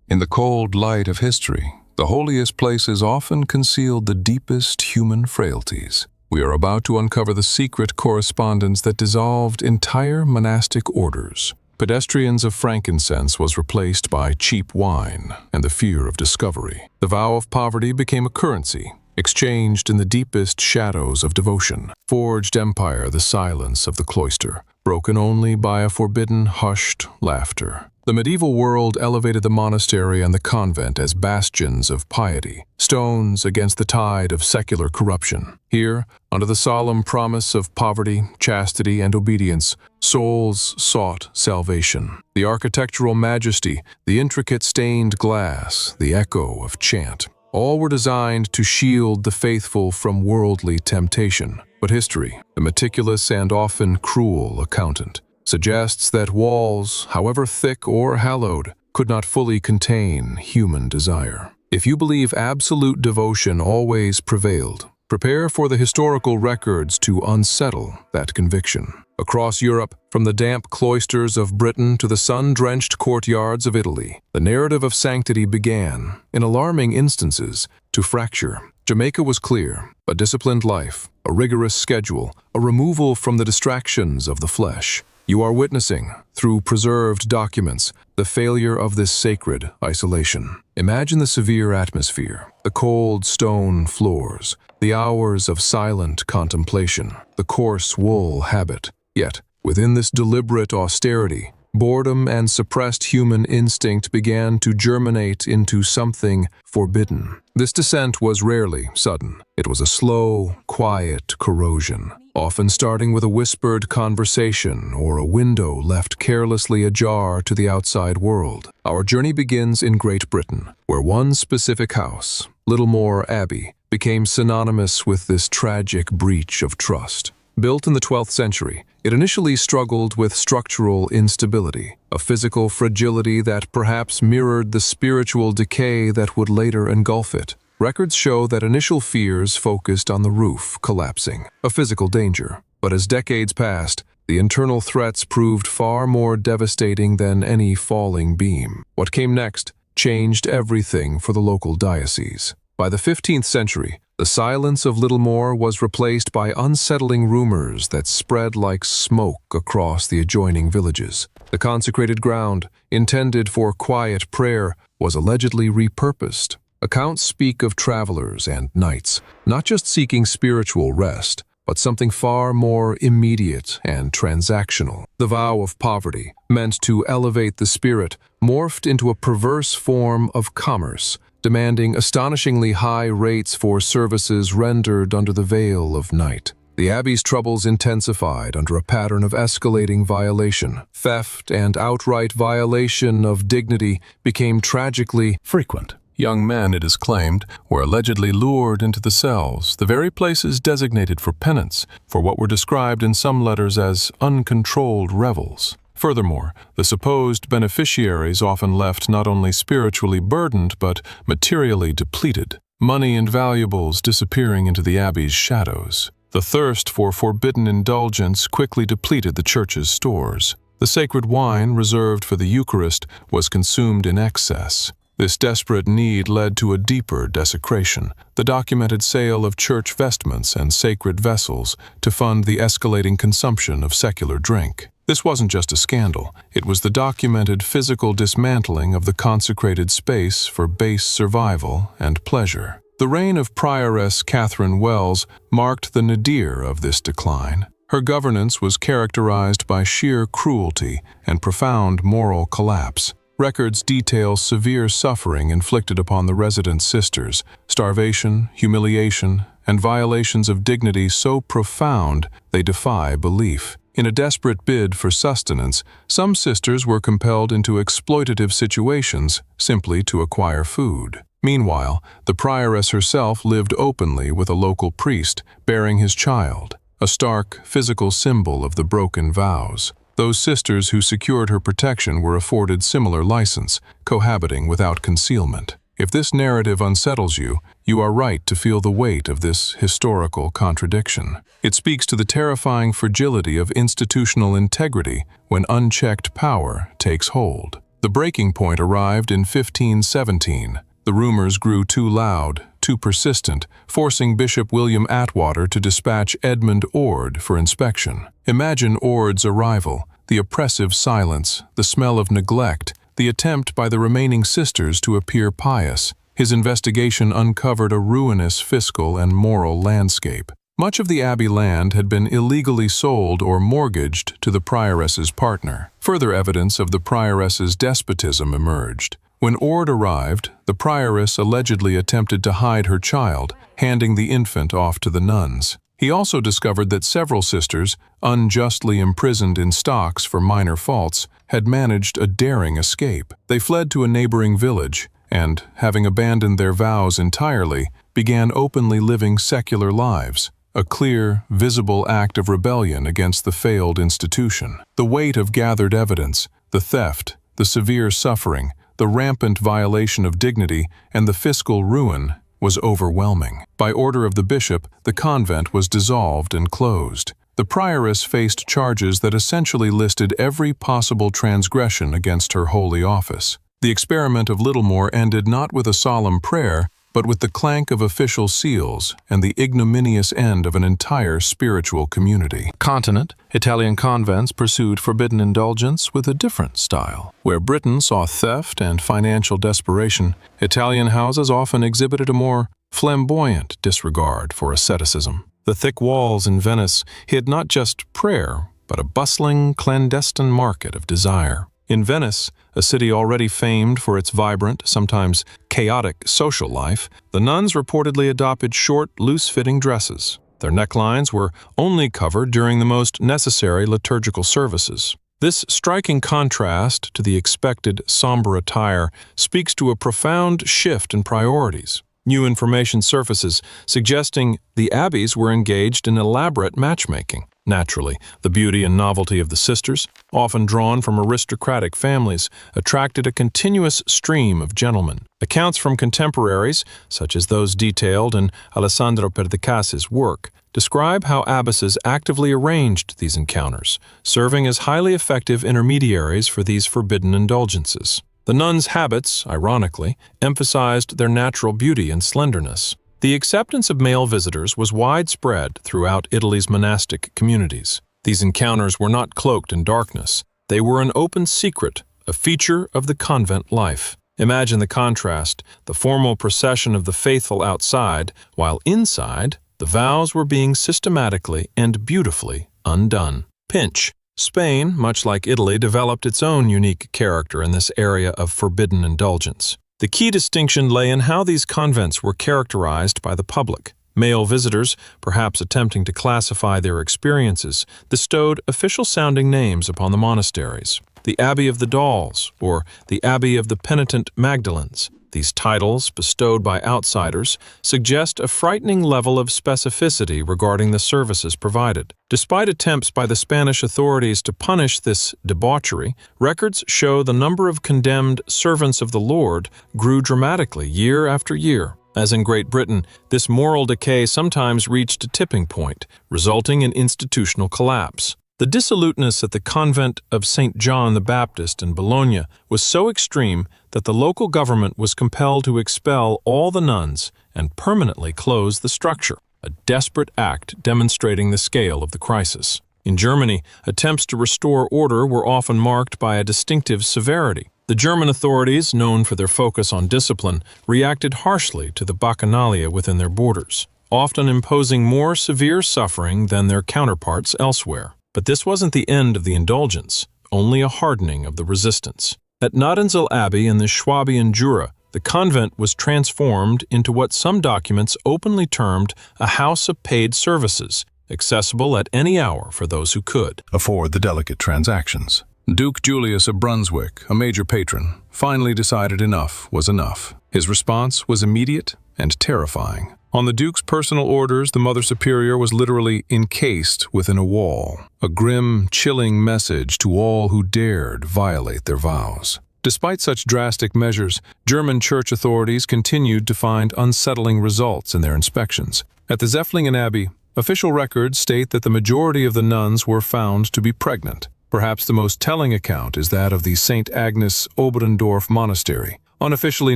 In the cold light of history, the holiest places often concealed the deepest human frailties. We are about to uncover the secret correspondence that dissolved entire monastic orders. Pedestrians of frankincense was replaced by cheap wine and the fear of discovery. The vow of poverty became a currency, exchanged in the deepest shadows of devotion. Forged empire, the silence of the cloister, broken only by a forbidden, hushed laughter. The medieval world elevated the monastery and the convent as bastions of piety, stones against the tide of secular corruption. Here, under the solemn promise of poverty, chastity, and obedience, souls sought salvation. The architectural majesty, the intricate stained glass, the echo of chant, all were designed to shield the faithful from worldly temptation. But history, the meticulous and often cruel accountant, suggests that walls, however thick or hallowed, could not fully contain human desire. If you believe absolute devotion always prevailed, prepare for the historical records to unsettle that conviction. Across Europe, from the damp cloisters of Britain to the sun-drenched courtyards of Italy, the narrative of sanctity began, in alarming instances, to fracture. Jamaica was clear: a disciplined life, a rigorous schedule, a removal from the distractions of the flesh. You are witnessing, through preserved documents, the failure of this sacred isolation. Imagine the severe atmosphere, the cold stone floors, the hours of silent contemplation, the coarse wool habit. Yet, within this deliberate austerity, boredom and suppressed human instinct began to germinate into something forbidden. This descent was rarely sudden. It was a slow, quiet corrosion, often starting with a whispered conversation or a window left carelessly ajar to the outside world. Our journey begins in Great Britain, where one specific house, Littlemore Abbey, became synonymous with this tragic breach of trust. Built in the 12th century, it initially struggled with structural instability, a physical fragility that perhaps mirrored the spiritual decay that would later engulf it. Records show that initial fears focused on the roof collapsing, a physical danger. But as decades passed, the internal threats proved far more devastating than any falling beam. What came next changed everything for the local diocese. By the 15th century, the silence of Littlemore was replaced by unsettling rumors that spread like smoke across the adjoining villages. The consecrated ground, intended for quiet prayer, was allegedly repurposed. Accounts speak of travelers and knights, not just seeking spiritual rest, but something far more immediate and transactional. The vow of poverty, meant to elevate the spirit, morphed into a perverse form of commerce, demanding astonishingly high rates for services rendered under the veil of night. The abbey's troubles intensified under a pattern of escalating violation. Theft and outright violation of dignity became tragically frequent. Young men, it is claimed, were allegedly lured into the cells, the very places designated for penance, for what were described in some letters as uncontrolled revels. Furthermore, the supposed beneficiaries often left not only spiritually burdened but materially depleted, money and valuables disappearing into the abbey's shadows. The thirst for forbidden indulgence quickly depleted the church's stores. The sacred wine reserved for the Eucharist was consumed in excess. This desperate need led to a deeper desecration, the documented sale of church vestments and sacred vessels to fund the escalating consumption of secular drink. This wasn't just a scandal, it was the documented physical dismantling of the consecrated space for base survival and pleasure. The reign of Prioress Catherine Wells marked the nadir of this decline. Her governance was characterized by sheer cruelty and profound moral collapse. Records detail severe suffering inflicted upon the resident sisters, starvation, humiliation, and violations of dignity so profound they defy belief. In a desperate bid for sustenance, some sisters were compelled into exploitative situations simply to acquire food. Meanwhile, the prioress herself lived openly with a local priest, bearing his child, a stark, physical symbol of the broken vows. Those sisters who secured her protection were afforded similar license, cohabiting without concealment. If this narrative unsettles you, you are right to feel the weight of this historical contradiction. It speaks to the terrifying fragility of institutional integrity when unchecked power takes hold. The breaking point arrived in 1517. The rumors grew too loud, too persistent, forcing Bishop William Atwater to dispatch Edmund Ord for inspection. Imagine Ord's arrival, the oppressive silence, the smell of neglect, the attempt by the remaining sisters to appear pious. His investigation uncovered a ruinous fiscal and moral landscape. Much of the abbey land had been illegally sold or mortgaged to the prioress's partner. Further evidence of the prioress's despotism emerged. When Ord arrived, the prioress allegedly attempted to hide her child, handing the infant off to the nuns. He also discovered that several sisters, unjustly imprisoned in stocks for minor faults, had managed a daring escape. They fled to a neighboring village and, having abandoned their vows entirely, began openly living secular lives, a clear, visible act of rebellion against the failed institution. The weight of gathered evidence, the theft, the severe suffering, the rampant violation of dignity, and the fiscal ruin was overwhelming. By order of the bishop, the convent was dissolved and closed. The prioress faced charges that essentially listed every possible transgression against her holy office. The experiment of Littlemore ended not with a solemn prayer, but with the clank of official seals and the ignominious end of an entire spiritual community. Continent, Italian convents pursued forbidden indulgence with a different style. Where Britain saw theft and financial desperation, Italian houses often exhibited a more flamboyant disregard for asceticism. The thick walls in Venice hid not just prayer, but a bustling, clandestine market of desire. In Venice, a city already famed for its vibrant, sometimes chaotic social life, the nuns reportedly adopted short, loose-fitting dresses. Their necklines were only covered during the most necessary liturgical services. This striking contrast to the expected somber attire speaks to a profound shift in priorities. New information surfaces, suggesting the abbeys were engaged in elaborate matchmaking. Naturally, the beauty and novelty of the sisters, often drawn from aristocratic families, attracted a continuous stream of gentlemen. Accounts from contemporaries, such as those detailed in Alessandro Perdiccasi's work, describe how abbesses actively arranged these encounters, serving as highly effective intermediaries for these forbidden indulgences. The nuns' habits, ironically, emphasized their natural beauty and slenderness. The acceptance of male visitors was widespread throughout Italy's monastic communities. These encounters were not cloaked in darkness. They were an open secret, a feature of the convent life. Imagine the contrast, the formal procession of the faithful outside, while inside, the vows were being systematically and beautifully undone. Pinch. Spain, much like Italy, developed its own unique character in this area of forbidden indulgence. The key distinction lay in how these convents were characterized by the public. Male visitors, perhaps attempting to classify their experiences, bestowed official-sounding names upon the monasteries. The Abbey of the Dolls, or the Abbey of the Penitent Magdalens. These titles, bestowed by outsiders, suggest a frightening level of specificity regarding the services provided. Despite attempts by the Spanish authorities to punish this debauchery, records show the number of condemned servants of the Lord grew dramatically year after year. As in Great Britain, this moral decay sometimes reached a tipping point, resulting in institutional collapse. The dissoluteness at the convent of St. John the Baptist in Bologna was so extreme that the local government was compelled to expel all the nuns and permanently close the structure, a desperate act demonstrating the scale of the crisis. In Germany, attempts to restore order were often marked by a distinctive severity. The German authorities, known for their focus on discipline, reacted harshly to the bacchanalia within their borders, often imposing more severe suffering than their counterparts elsewhere. But this wasn't the end of the indulgence, only a hardening of the resistance. At Gnadensel Abbey in the Swabian Jura, the convent was transformed into what some documents openly termed a house of paid services, accessible at any hour for those who could afford the delicate transactions. Duke Julius of Brunswick, a major patron, finally decided enough was enough. His response was immediate and terrifying. On the Duke's personal orders, the Mother Superior was literally encased within a wall, a grim, chilling message to all who dared violate their vows. Despite such drastic measures, German church authorities continued to find unsettling results in their inspections. At the Zeflingen Abbey, official records state that the majority of the nuns were found to be pregnant. Perhaps the most telling account is that of the St. Agnes Oberndorf Monastery, unofficially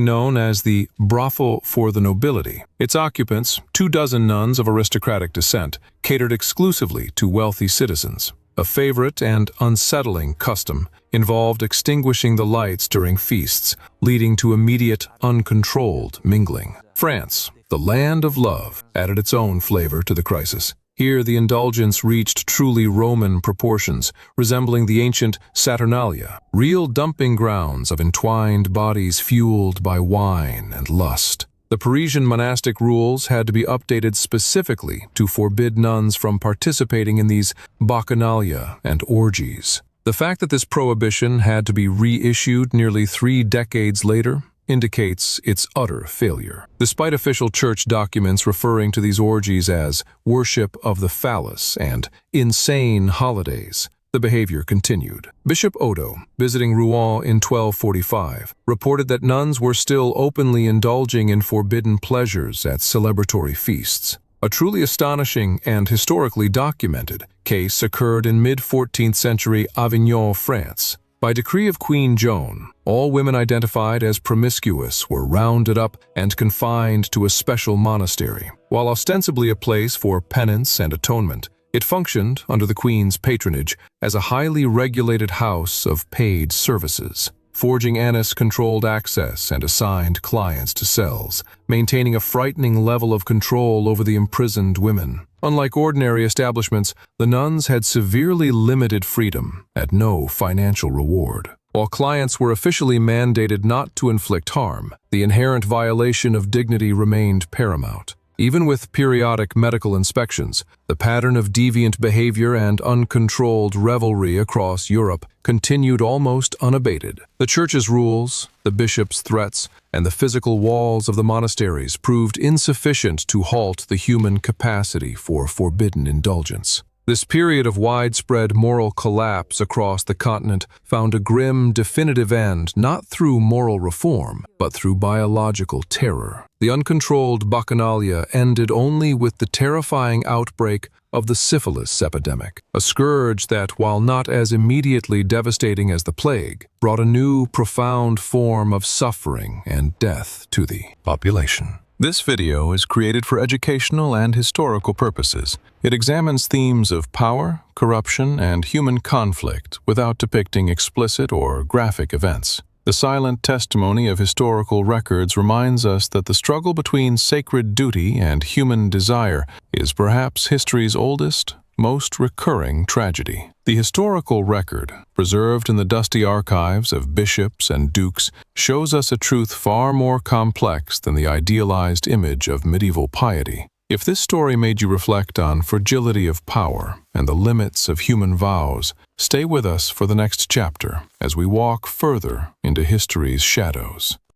known as the brothel for the nobility. Its occupants, 24 nuns of aristocratic descent, catered exclusively to wealthy citizens. A favorite and unsettling custom involved extinguishing the lights during feasts, leading to immediate, uncontrolled mingling. France, the land of love, added its own flavor to the crisis. Here the indulgence reached truly Roman proportions, resembling the ancient Saturnalia, real dumping grounds of entwined bodies fueled by wine and lust. The Parisian monastic rules had to be updated specifically to forbid nuns from participating in these bacchanalia and orgies. The fact that this prohibition had to be reissued nearly 3 decades later indicates its utter failure. Despite official church documents referring to these orgies as worship of the phallus and insane holidays, the behavior continued. Bishop Odo, visiting Rouen in 1245, reported that nuns were still openly indulging in forbidden pleasures at celebratory feasts. A truly astonishing and historically documented case occurred in mid-14th century Avignon, France. By decree of Queen Joan, all women identified as promiscuous were rounded up and confined to a special monastery. While ostensibly a place for penance and atonement, it functioned, under the Queen's patronage, as a highly regulated house of paid services. Forging anise controlled access and assigned clients to cells, maintaining a frightening level of control over the imprisoned women. Unlike ordinary establishments, the nuns had severely limited freedom at no financial reward. While clients were officially mandated not to inflict harm, the inherent violation of dignity remained paramount. Even with periodic medical inspections, the pattern of deviant behavior and uncontrolled revelry across Europe continued almost unabated. The Church's rules, the bishop's threats, and the physical walls of the monasteries proved insufficient to halt the human capacity for forbidden indulgence. This period of widespread moral collapse across the continent found a grim, definitive end not through moral reform, but through biological terror. The uncontrolled bacchanalia ended only with the terrifying outbreak of the syphilis epidemic, a scourge that, while not as immediately devastating as the plague, brought a new, profound form of suffering and death to the population. This video is created for educational and historical purposes. It examines themes of power, corruption, and human conflict without depicting explicit or graphic events. The silent testimony of historical records reminds us that the struggle between sacred duty and human desire is perhaps history's oldest, most recurring tragedy. The historical record, preserved in the dusty archives of bishops and dukes, shows us a truth far more complex than the idealized image of medieval piety. If this story made you reflect on fragility of power and the limits of human vows, stay with us for the next chapter as we walk further into history's shadows.